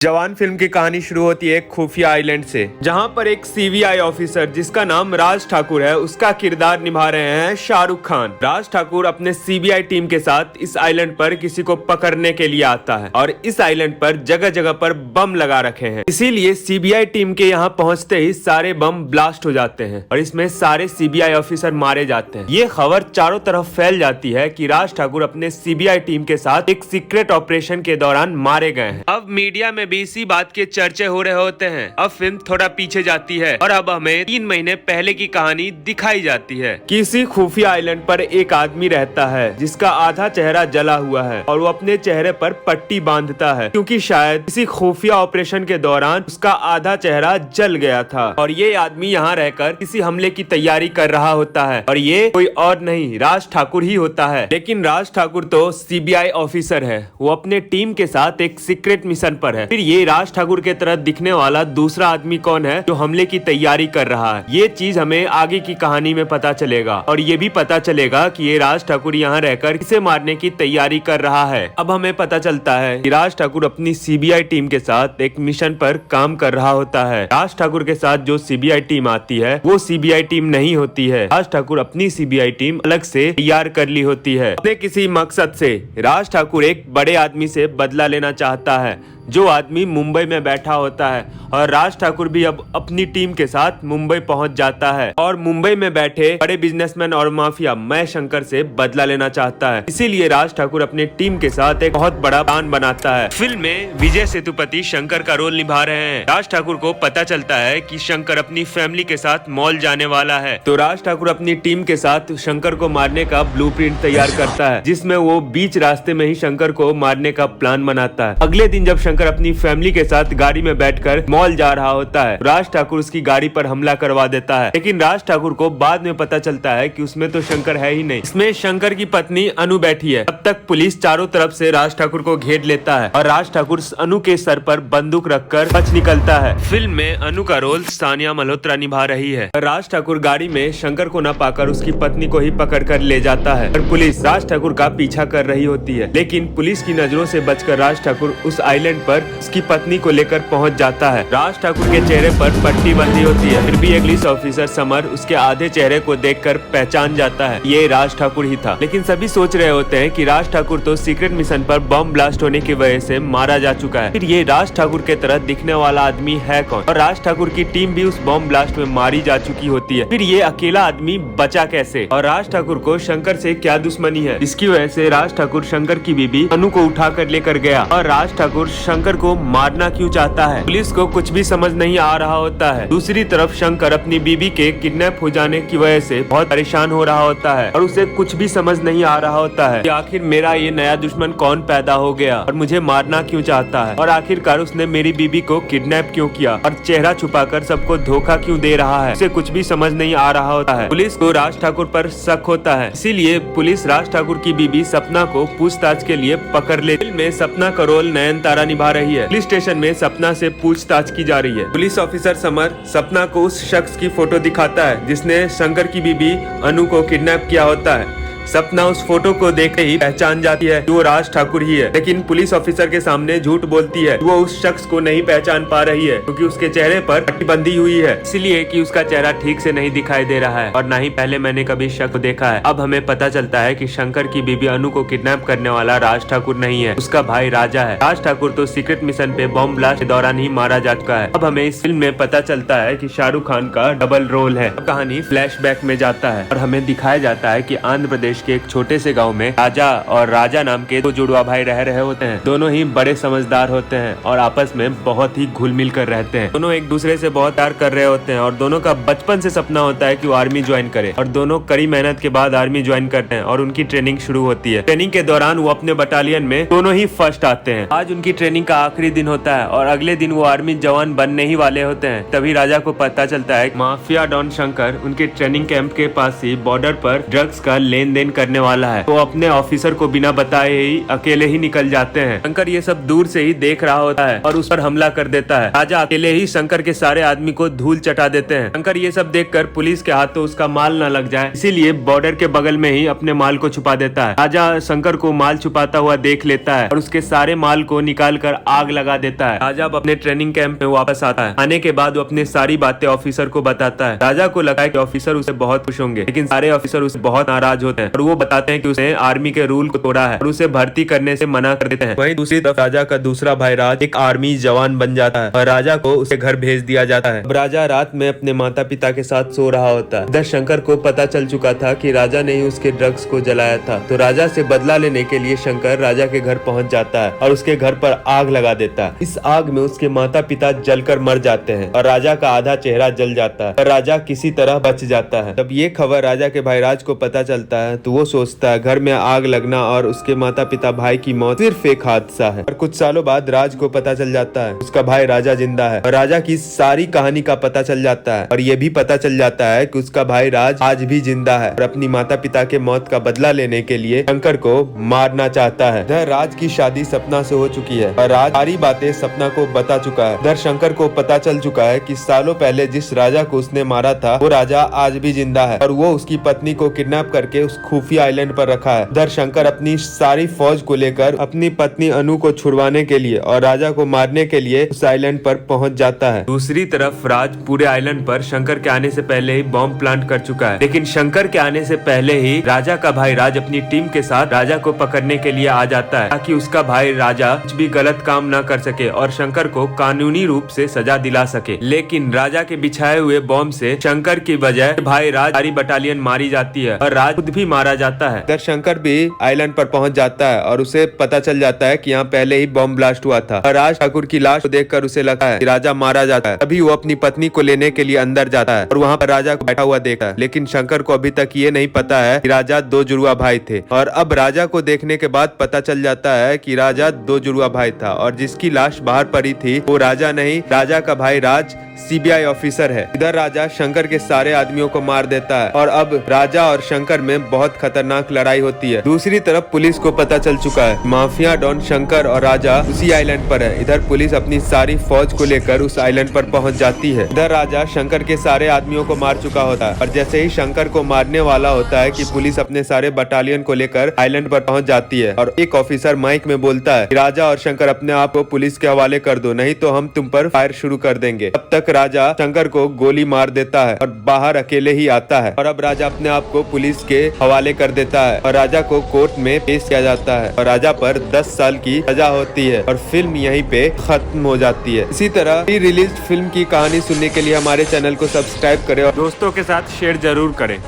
जवान फिल्म की कहानी शुरू होती है एक खुफिया आइलैंड से, जहां पर एक सीबीआई ऑफिसर जिसका नाम राज ठाकुर है, उसका किरदार निभा रहे हैं शाहरुख खान। राज ठाकुर अपने सीबीआई टीम के साथ इस आइलैंड पर किसी को पकड़ने के लिए आता है और इस आइलैंड पर जगह जगह पर बम लगा रखे हैं। इसीलिए सीबीआई टीम के यहाँ पहुँचते ही सारे बम ब्लास्ट हो जाते हैं और इसमें सारे सीबीआई ऑफिसर मारे जाते हैं। ये खबर चारों तरफ फैल जाती है कि राज ठाकुर अपने सीबीआई टीम के साथ एक सीक्रेट ऑपरेशन के दौरान मारे गए हैं। अब मीडिया में भी इसी बात के चर्चे हो रहे होते हैं। अब फिल्म थोड़ा पीछे जाती है और अब हमें 3 महीने पहले की कहानी दिखाई जाती है। किसी खुफिया आइलैंड पर एक आदमी रहता है जिसका आधा चेहरा जला हुआ है और वो अपने चेहरे पर पट्टी बांधता है क्योंकि शायद किसी खुफिया ऑपरेशन के दौरान उसका आधा चेहरा जल गया था और ये आदमी यहाँ रहकर किसी हमले की तैयारी कर रहा होता है और ये कोई और नहीं राज ठाकुर ही होता है। लेकिन राज ठाकुर तो सीबीआई ऑफिसर है, वो अपने टीम के साथ एक सीक्रेट मिशन पर है। फिर ये राज ठाकुर के तरह दिखने वाला दूसरा आदमी कौन है जो हमले की तैयारी कर रहा है, ये चीज हमें आगे की कहानी में पता चलेगा और ये भी पता चलेगा कि ये राज ठाकुर यहाँ रहकर किसे मारने की तैयारी कर रहा है। अब हमें पता चलता है कि राज ठाकुर अपनी सीबीआई टीम के साथ एक मिशन पर काम कर रहा होता है। राज ठाकुर के साथ जो सीबीआई टीम आती है वो सीबीआई टीम नहीं होती है। राज ठाकुर अपनी सीबीआई टीम अलग से तैयार कर ली होती है। अपने किसी मकसद से राज ठाकुर एक बड़े आदमी से बदला लेना चाहता है जो आदमी मुंबई में बैठा होता है और राज ठाकुर भी अब अपनी टीम के साथ मुंबई पहुंच जाता है और मुंबई में बैठे बड़े बिजनेसमैन और माफिया मैं शंकर से बदला लेना चाहता है। इसीलिए राज ठाकुर अपने टीम के साथ एक बहुत बड़ा प्लान बनाता है। फिल्म में विजय सेतुपति शंकर का रोल निभा रहे हैं। राज ठाकुर को पता चलता है कि शंकर अपनी फैमिली के साथ मॉल जाने वाला है, तो राज ठाकुर अपनी टीम के साथ शंकर को मारने का ब्लूप्रिंट तैयार करता है जिसमें वो बीच रास्ते में ही शंकर को मारने का प्लान बनाता है। अगले दिन जब शंकर अपनी फैमिली के साथ गाड़ी में बैठकर मॉल जा रहा होता है, राज ठाकुर उसकी गाड़ी पर हमला करवा देता है। लेकिन राज ठाकुर को बाद में पता चलता है कि उसमें तो शंकर है ही नहीं, इसमें शंकर की पत्नी अनु बैठी है। तब तक पुलिस चारों तरफ से राज ठाकुर को घेर लेता है और राज ठाकुर अनु के सर पर बंदूक रखकर बच निकलता है। फिल्म में अनु का रोल सानिया मल्होत्रा निभा रही है। राज ठाकुर गाड़ी में शंकर को न पाकर उसकी पत्नी को ही पकड़ कर ले जाता है और पुलिस राज ठाकुर का पीछा कर रही होती है। लेकिन पुलिस की नजरों से बचकर राज ठाकुर उस आइलैंड पर उसकी पत्नी को लेकर पहुंच जाता है। राज ठाकुर के चेहरे पर पट्टी बंधी होती है, फिर भी एक पुलिस ऑफिसर समर उसके आधे चेहरे को देखकर पहचान जाता है ये राज ठाकुर ही था। लेकिन सभी सोच रहे होते हैं कि राज ठाकुर तो सीक्रेट मिशन पर बम ब्लास्ट होने की वजह से मारा जा चुका है, फिर ये राज ठाकुर के तरह दिखने वाला आदमी है कौन? और राज ठाकुर की टीम भी उस बम ब्लास्ट में मारी जा चुकी होती है, फिर ये अकेला आदमी बचा कैसे? और राज ठाकुर को शंकर से क्या दुश्मनी है जिसकी वजह से राज ठाकुर शंकर की बीबी अनु को उठा कर लेकर गया और राज ठाकुर शंकर को मारना क्यों चाहता है? पुलिस को कुछ भी समझ नहीं आ रहा होता है। दूसरी तरफ शंकर अपनी बीबी के किडनैप हो जाने की वजह से बहुत परेशान हो रहा होता है और उसे कुछ भी समझ नहीं आ रहा होता है कि आखिर मेरा ये नया दुश्मन कौन पैदा हो गया और मुझे मारना क्यों चाहता है और आखिरकार उसने मेरी बीबी को किडनैप क्यों किया और चेहरा छुपाकर सबको धोखा क्यों दे रहा है, उसे कुछ भी समझ नहीं आ रहा होता है। पुलिस को राज ठाकुर पर शक होता है, इसीलिए पुलिस राज ठाकुर की बीबी सपना को पूछताछ के लिए पकड़ ले। फिल्म में सपना का रोल नयनतारा निभा रही है। पुलिस स्टेशन में सपना से पूछताछ की जा रही है। पुलिस ऑफिसर समर सपना को उस शख्स की फोटो दिखाता है जिसने शंकर की बीबी अनु को किडनैप किया होता है। सपना उस फोटो को देखते ही पहचान जाती है कि वो राज ठाकुर ही है, लेकिन पुलिस ऑफिसर के सामने झूठ बोलती है। वो उस शख्स को नहीं पहचान पा रही है क्योंकि उसके चेहरे पर पट्टी बंधी हुई है, इसलिए कि उसका चेहरा ठीक से नहीं दिखाई दे रहा है और न ही पहले मैंने कभी शख्स को देखा है। अब हमें पता चलता है कि शंकर की बीबी अनु को किडनैप करने वाला राज ठाकुर नहीं है, उसका भाई राजा है। राज ठाकुर तो सीक्रेट मिशन पे बॉम्ब ब्लास्ट के दौरान ही मारा जा चुका है। अब हमें इस फिल्म में पता चलता है कि शाहरुख खान का डबल रोल है। कहानी फ्लैशबैक में जाता है और हमें दिखाया जाता है कि आंध्र प्रदेश के एक छोटे से गांव में राजा और राजा नाम के दो जुड़वा भाई रह रहे होते हैं। दोनों ही बड़े समझदार होते हैं और आपस में बहुत ही घुल मिल कर रहते हैं। दोनों एक दूसरे से बहुत प्यार कर रहे होते हैं और दोनों का बचपन से सपना होता है कि वो आर्मी ज्वाइन करे और दोनों कड़ी मेहनत के बाद आर्मी ज्वाइन करते हैं और उनकी ट्रेनिंग शुरू होती है। ट्रेनिंग के दौरान वो अपने बटालियन में दोनों ही फर्स्ट आते हैं। आज उनकी ट्रेनिंग का आखिरी दिन होता है और अगले दिन वो आर्मी जवान बनने ही वाले होते हैं। तभी राजा को पता चलता है माफिया डॉन शंकर उनके ट्रेनिंग कैंप के पास ही बॉर्डर पर ड्रग्स का लेन एक्सप्लेन करने वाला है। वो अपने ऑफिसर को बिना बताए ही अकेले ही निकल जाते हैं। शंकर ये सब दूर से ही देख रहा होता है और उस पर हमला कर देता है। राजा अकेले ही शंकर के सारे आदमी को धूल चटा देते हैं। शंकर ये सब देखकर पुलिस के हाथों उसका माल न लग जाए, इसीलिए बॉर्डर के बगल में ही अपने माल को छुपा देता है। राजा शंकर को माल छुपाता हुआ देख लेता है और उसके सारे माल को निकाल कर आग लगा देता है। राजा अब अपने ट्रेनिंग कैंप में वापस आता है। आने के बाद वो अपनी सारी बातें ऑफिसर को बताता है। राजा को लगता है कि ऑफिसर उसे बहुत खुश होंगे, लेकिन सारे ऑफिसर उसे बहुत नाराज होते हैं और वो बताते हैं कि उसने आर्मी के रूल को तोड़ा है और उसे भर्ती करने से मना कर देते हैं। वहीं दूसरी तरफ राजा का दूसरा भाई राज एक आर्मी जवान बन जाता है और राजा को उसे घर भेज दिया जाता है। अब राजा रात में अपने माता पिता के साथ सो रहा होता है। इधर शंकर को पता चल चुका था कि राजा ने ही उसके ड्रग्स को जलाया था, तो राजा से बदला लेने के लिए शंकर राजा के घर पहुंच जाता है और उसके घर पर आग लगा देता है। इस आग में उसके माता पिता जलकर मर जाते हैं और राजा का आधा चेहरा जल जाता है और राजा किसी तरह बच जाता है। तब ये खबर राजा के भाई राज को पता चलता है तो वो सोचता है घर में आग लगना और उसके माता पिता भाई की मौत सिर्फ एक हादसा है। और कुछ सालों बाद राज को पता चल जाता है उसका भाई राजा जिंदा है और राजा की सारी कहानी का पता चल जाता है और ये भी पता चल जाता है कि उसका भाई राज आज भी जिंदा है और अपनी माता पिता के मौत का बदला लेने के लिए शंकर को मारना चाहता है। इधर राज की शादी सपना से हो चुकी है और राज सारी बातें सपना को बता चुका है। इधर शंकर को पता चल चुका है कि सालों पहले जिस राजा को उसने मारा था वो राजा आज भी जिंदा है और वो उसकी पत्नी को किडनैप करके उस खुफिया आइलैंड पर रखा है। इधर शंकर अपनी सारी फौज को लेकर अपनी पत्नी अनु को छुड़वाने के लिए और राजा को मारने के लिए उस आइलैंड पर पहुंच जाता है। दूसरी तरफ राज पूरे आइलैंड पर शंकर के आने से पहले ही बॉम्ब प्लांट कर चुका है, लेकिन शंकर के आने से पहले ही राजा का भाई राज अपनी टीम के साथ राजा को पकड़ने के लिए आ जाता है ताकि उसका भाई राजा कुछ भी गलत काम न कर सके और शंकर को कानूनी रूप से सजा दिला सके। लेकिन राजा के बिछाए हुए बॉम्ब से शंकर की बजाय भाई राज सारी बटालियन मारी जाती है और राज खुद भी मारा जाता है। इधर शंकर भी आइलैंड पर पहुंच जाता है और उसे पता चल जाता है कि यहाँ पहले ही बॉम्ब ब्लास्ट हुआ था और राज ठाकुर की लाश को देखकर उसे लगता है कि राजा मारा जाता है। तभी वो अपनी पत्नी को लेने के लिए अंदर जाता है और वहाँ पर राजा को बैठा हुआ देखता है, लेकिन शंकर को अभी तक ये नहीं पता है कि राजा दो जुड़वा भाई थे। और अब राजा को देखने के बाद पता चल जाता है कि राजा दो जुड़वा भाई था और जिसकी लाश बाहर पड़ी थी वो राजा नहीं, राजा का भाई राज सीबीआई ऑफिसर है। इधर राजा शंकर के सारे आदमियों को मार देता है और अब राजा और शंकर में बहुत खतरनाक लड़ाई होती है। दूसरी तरफ पुलिस को पता चल चुका है माफिया डॉन शंकर और राजा उसी आइलैंड पर है। इधर पुलिस अपनी सारी फौज को लेकर उस आइलैंड पर पहुंच जाती है। इधर राजा शंकर के सारे आदमियों को मार चुका होता है और जैसे ही शंकर को मारने वाला होता है कि पुलिस अपने सारे बटालियन को लेकर आइलैंड पर पहुंच जाती है और एक ऑफिसर माइक में बोलता है कि राजा और शंकर अपने आप को पुलिस के हवाले कर दो, नहीं तो हम तुम पर फायर शुरू कर देंगे। तब तक राजा शंकर को गोली मार देता है और बाहर अकेले ही आता है और अब राजा अपने आप को पुलिस के हवाले कर देता है और राजा को कोर्ट में पेश किया जाता है और राजा पर 10 साल की सजा होती है और फिल्म यहीं पे खत्म हो जाती है। इसी तरह रिलीज फिल्म की कहानी सुनने के लिए हमारे चैनल को सब्सक्राइब करें और दोस्तों के साथ शेयर जरूर करें।